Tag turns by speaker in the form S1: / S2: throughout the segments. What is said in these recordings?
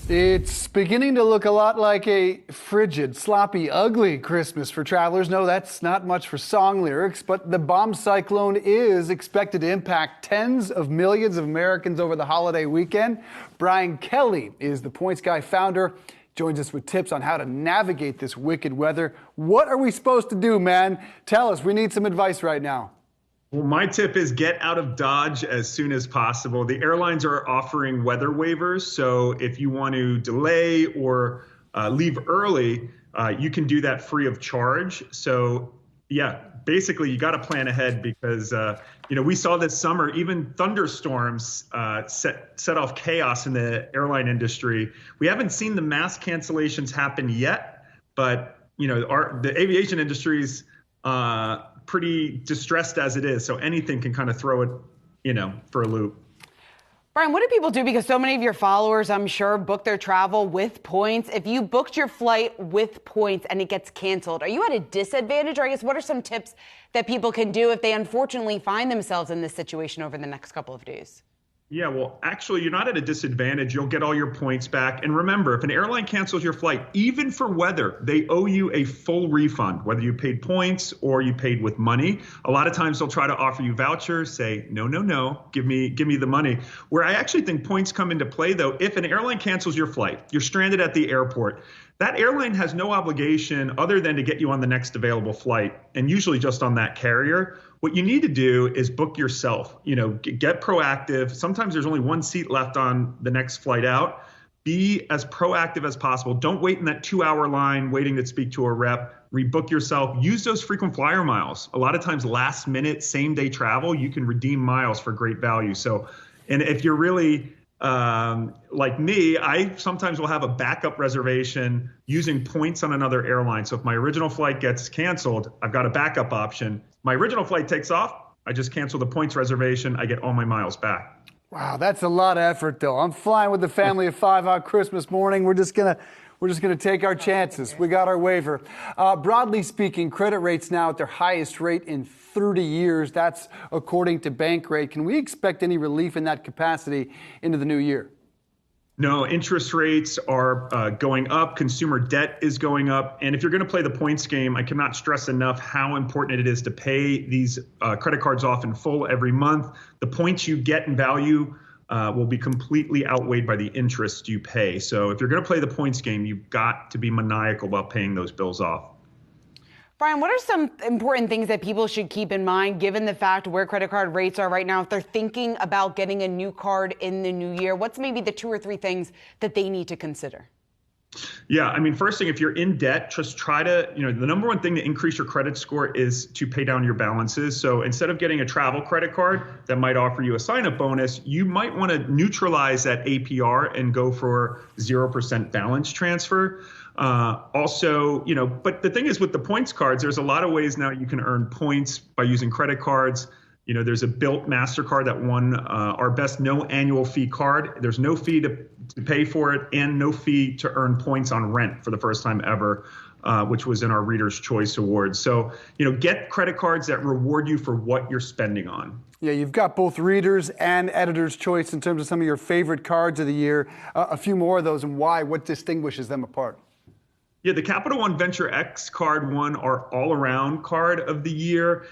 S1: It's beginning to look a lot like a frigid, sloppy, ugly Christmas for travelers. No, that's not much for song lyrics, but the bomb cyclone is expected to impact tens of millions of Americans over the holiday weekend. Brian Kelly is the Points Guy founder, joins us with tips on how to navigate this wicked weather. What are we supposed to do, man? Tell us. We need some advice right now.
S2: Well, my tip is get out of Dodge as soon as possible. The airlines are offering weather waivers, so if you want to delay or leave early, you can do that free of charge. So, yeah, basically you got to plan ahead because, we saw this summer, even thunderstorms set off chaos in the airline industry. We haven't seen the mass cancellations happen yet, but, the aviation industry's pretty distressed as it is. So anything can kind of throw it, for a loop.
S3: Brian, what do people do? Because so many of your followers, I'm sure, book their travel with points. If you booked your flight with points and it gets canceled, are you at a disadvantage? Or I guess what are some tips that people can do if they unfortunately find themselves in this situation over the next couple of days?
S2: Yeah, well, actually, you're not at a disadvantage. You'll get all your points back. And remember, if an airline cancels your flight, even for weather, they owe you a full refund, whether you paid points or you paid with money. A lot of times they'll try to offer you vouchers, say, no, give me the money. Where I actually think points come into play, though, if an airline cancels your flight, you're stranded at the airport, that airline has no obligation other than to get you on the next available flight, and usually just on that carrier. What you need to do is book yourself, get proactive. Sometimes there's only one seat left on the next flight out. Be as proactive as possible. Don't wait in that 2-hour line waiting to speak to a rep. Rebook yourself. Use those frequent flyer miles. A lot of times last minute, same day travel, you can redeem miles for great value. So, and if you're really like me, I sometimes will have a backup reservation using points on another airline. So if my original flight gets canceled, I've got a backup option. My original flight takes off, I just cancel the points reservation. I get all my miles back.
S1: Wow, that's a lot of effort, though. I'm flying with the family of 5 on Christmas morning. We're just gonna take our chances. We got our waiver. Broadly speaking, credit rates now at their highest rate in 30 years. That's according to Bankrate. Can we expect any relief in that capacity into the new year?
S2: No, interest rates are going up. Consumer debt is going up. And if you're going to play the points game, I cannot stress enough how important it is to pay these credit cards off in full every month. The points you get in value will be completely outweighed by the interest you pay. So if you're going to play the points game, you've got to be maniacal about paying those bills off.
S3: Brian, what are some important things that people should keep in mind, given the fact where credit card rates are right now? If they're thinking about getting a new card in the new year, what's maybe the 2 or 3 things that they need to consider?
S2: Yeah, I mean, first thing, if you're in debt, just try to, the number one thing to increase your credit score is to pay down your balances. So instead of getting a travel credit card that might offer you a sign-up bonus, you might want to neutralize that APR and go for 0% balance transfer. But the thing is with the points cards, there's a lot of ways now you can earn points by using credit cards. There's a Bilt MasterCard that won our best no annual fee card. There's no fee to pay for it and no fee to earn points on rent for the first time ever, which was in our Reader's Choice Awards. So, get credit cards that reward you for what you're spending on.
S1: Yeah, you've got both Reader's and Editor's Choice in terms of some of your favorite cards of the year. A few more of those, and why? What distinguishes them apart?
S2: Yeah, the Capital One Venture X card won our all-around card of the year.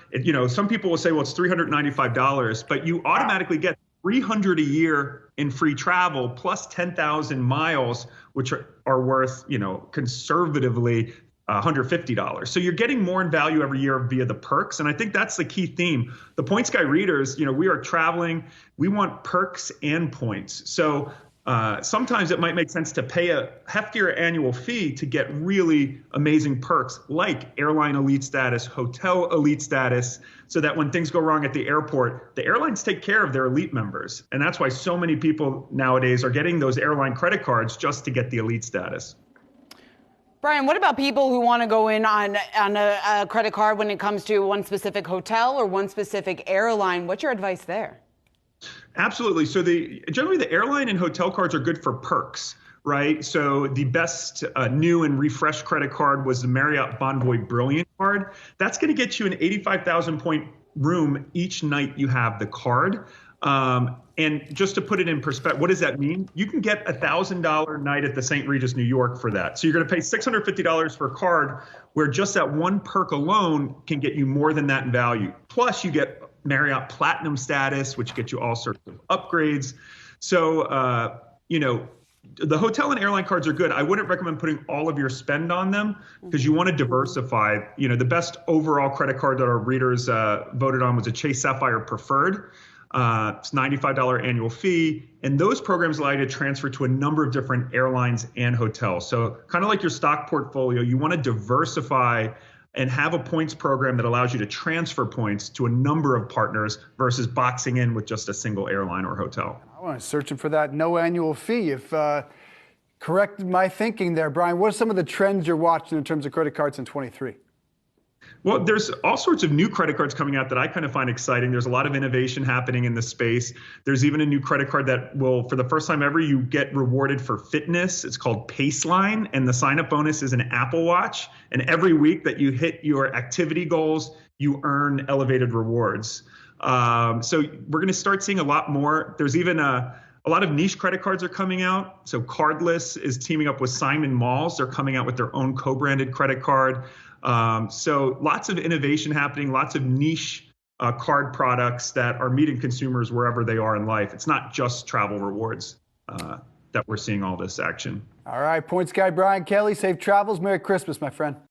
S2: Some people will say, well, it's $395, but you automatically get $300 a year in free travel plus 10,000 miles, which are worth, conservatively $150. So you're getting more in value every year via the perks. And I think that's the key theme. The Points Guy readers, we are traveling. We want perks and points. So sometimes it might make sense to pay a heftier annual fee to get really amazing perks like airline elite status, hotel elite status, so that when things go wrong at the airport, the airlines take care of their elite members. And that's why so many people nowadays are getting those airline credit cards just to get the elite status.
S3: Brian, what about people who want to go in on a credit card when it comes to one specific hotel or one specific airline? What's your advice there?
S2: Absolutely. So generally the airline and hotel cards are good for perks, right? So the best new and refreshed credit card was the Marriott Bonvoy Brilliant card. That's going to get you an 85,000 point room each night you have the card. And just to put it in perspective, what does that mean? You can get a $1,000 night at the St. Regis, New York for that. So you're going to pay $650 for a card where just that one perk alone can get you more than that in value. Plus, you get Marriott Platinum status, which gets you all sorts of upgrades. So, the hotel and airline cards are good. I wouldn't recommend putting all of your spend on them because you want to diversify. The best overall credit card that our readers voted on was a Chase Sapphire Preferred. It's $95 annual fee. And those programs allow you to transfer to a number of different airlines and hotels. So kind of like your stock portfolio, you want to diversify and have a points program that allows you to transfer points to a number of partners versus boxing in with just a single airline or hotel.
S1: I was searching for that no annual fee. If correct my thinking there, Brian, what are some of the trends you're watching in terms of credit cards in 23?
S2: Well, there's all sorts of new credit cards coming out that I kind of find exciting. There's a lot of innovation happening in the space. There's even a new credit card that will, for the first time ever, you get rewarded for fitness. It's called Paceline, and the sign-up bonus is an Apple Watch. And every week that you hit your activity goals, you earn elevated rewards. So we're going to start seeing a lot more. There's even a lot of niche credit cards are coming out. So Cardless is teaming up with Simon Malls. They're coming out with their own co-branded credit card. So lots of innovation happening, lots of niche card products that are meeting consumers wherever they are in life. It's not just travel rewards that we're seeing all this action.
S1: All right, points guy Brian Kelly, safe travels. Merry Christmas, my friend.